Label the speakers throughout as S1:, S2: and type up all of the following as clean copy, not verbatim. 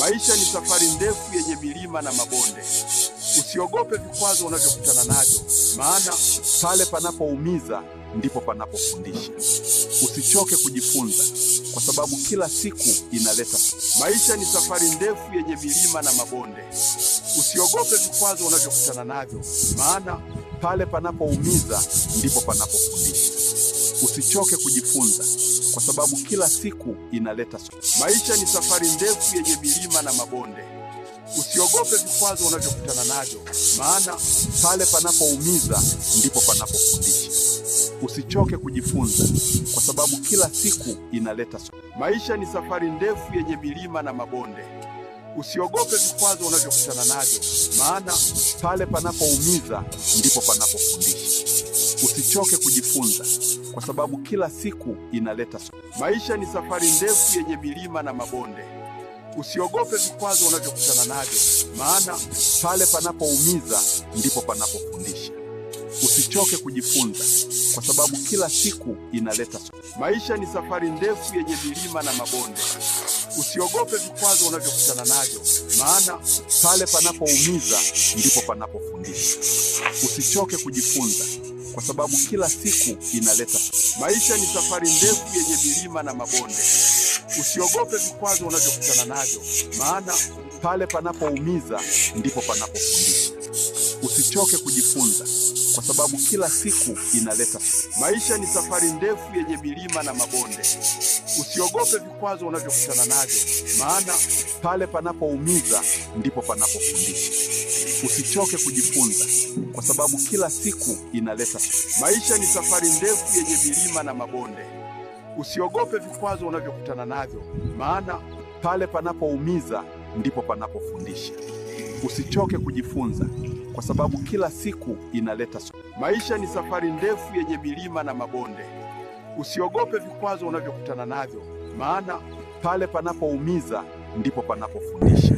S1: Maisha ni safari ndefu yenye milima na mabonde. Usiogope vikwazo unavyokutana navyo, maana pale panapoumiza ndipo panapofundisha. Usichoke kujifunza, kwa sababu kila siku inaleta. Maisha ni safari ndefu yenye milima na mabonde. Usiogope vikwazo unavyokutana navyo, maana pale panapoumiza ndipo panapofundisha. Usichoke kujifunza, kwa sababu kila siku inaleta. Maisha ni safari ndefu yenye milima na mabonde. Usiogope vikwazo unavyokutana navyo, maana pale panapoumiza ndipo panapofundisha. Usichoke kujifunza, kwa sababu kila siku inaleta. Maisha ni safari ndefu yenye milima na mabonde. Usiogope vikwazo unavyokutana navyo, maana pale panapoumiza ndipo panapofundisha. Usichoke kujifunza, kwa sababu kila siku inaleta. Maisha ni safari ndefu yenye milima na mabonde. Usiogope vikwazo unavyokutana navyo, maana pale panapoumiza ndipo panapofundisha. Usichoke kujifunza, kwa sababu kila siku inaleta. Maisha ni safari ndefu yenye milima na mabonde. Usiogope vikwazo unavyokutana navyo, maana pale panapoumiza ndipo panapofundisha. Usichoke kujifunza, kwa sababu kila siku inaleta. Maisha ni safari ndefu yenye milima na mabonde. Usiogope vikwazo unavyokutana navyo, maana pale panapoumiza ndipo panapofundisha. Usichoke kujifunza, kwa sababu kila siku inaleta. Maisha ni safari ndefu yenye milima na mabonde. Usiogope vikwazo unavyokutana navyo, maana pale panapoumiza ndipo panapofundisha. Usichoke kujifunza, kwa sababu kila siku inaleta. Maisha ni safari ndefu yenye milima na mabonde. Usiogope vikwazo unavyokutana navyo, maana pale panapoumiza ndipo panapofundisha. Usichoke kujifunza, kwa sababu kila siku inaleta. Maisha ni safari ndefu yenye milima na mabonde. Usiogope vikwazo unavyokutana navyo, maana pale panapoumiza ndipo panapofundisha.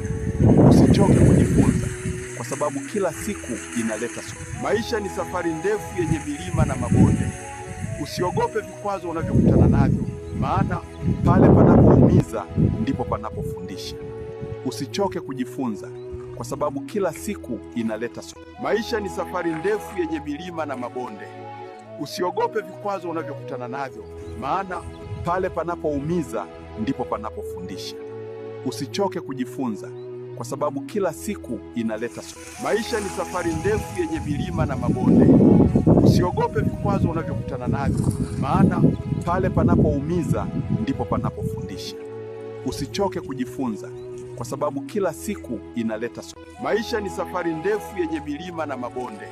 S1: Usichoke kujifunza, kwa sababu kila siku inaleta. Maisha ni safari ndefu yenye milima na mabonde. Usiogope vikwazo unavyokutana navyo, maana pale panapoumiza ndipo panapofundisha. Usichoke kujifunza, kwa sababu kila siku inaleta. Maisha ni safari ndefu yenye milima na mabonde. Usiogope vikwazo unavyokutana navyo, maana pale panapoumiza ndipo panapofundisha. Usichoke kujifunza, kwa sababu kila siku inaleta. Maisha ni safari ndefu yenye milima na mabonde. Usiogope vikwazo unavyokutana navyo, maana pale panapoumiza ndipo panapofundisha. Usichoke kujifunza, kwa sababu kila siku inaleta. Maisha ni safari ndefu yenye milima na mabonde.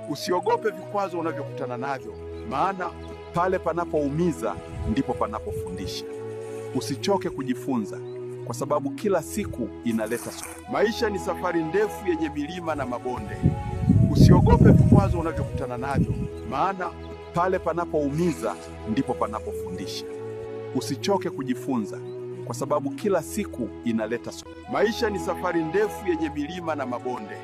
S1: Usiogope vikwazo unavyokutana navyo, maana pale panapoumiza ndipo panapofundisha. Usichoke kujifunza, kwa sababu kila siku inaleta. Maisha ni safari ndefu yenye milima na mabonde. Usiogope vikwazo unavyokutana navyo, maana pale panapoumiza ndipo panapofundisha. Usichoke kujifunza, kwa sababu kila siku inaleta. Maisha ni safari ndefu yenye milima na mabonde.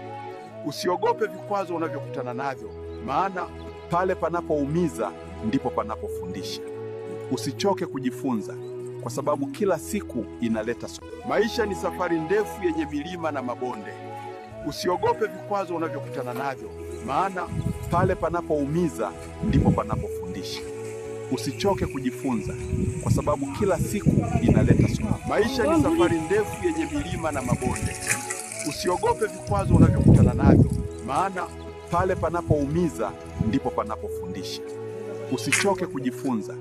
S1: Usiogope vikwazo unavyokutana navyo, maana pale panapoumiza ndipo panapofundisha. Usichoke kujifunza, kwa sababu kila siku inaleta. Maisha ni safari ndefu yenye milima na mabonde. Usiogope vikwazo unavyokutana navyo, maana pale panapoumiza ndipo panapofundisha. Usichoke kujifunza, kwa sababu kila siku inaleta. Maisha ni safari ndefu yenye milima na mabonde. Usiogope vikwazo unavyokutana navyo, maana pale panapoumiza ndipo panapofundisha. Usichoke kujifunza,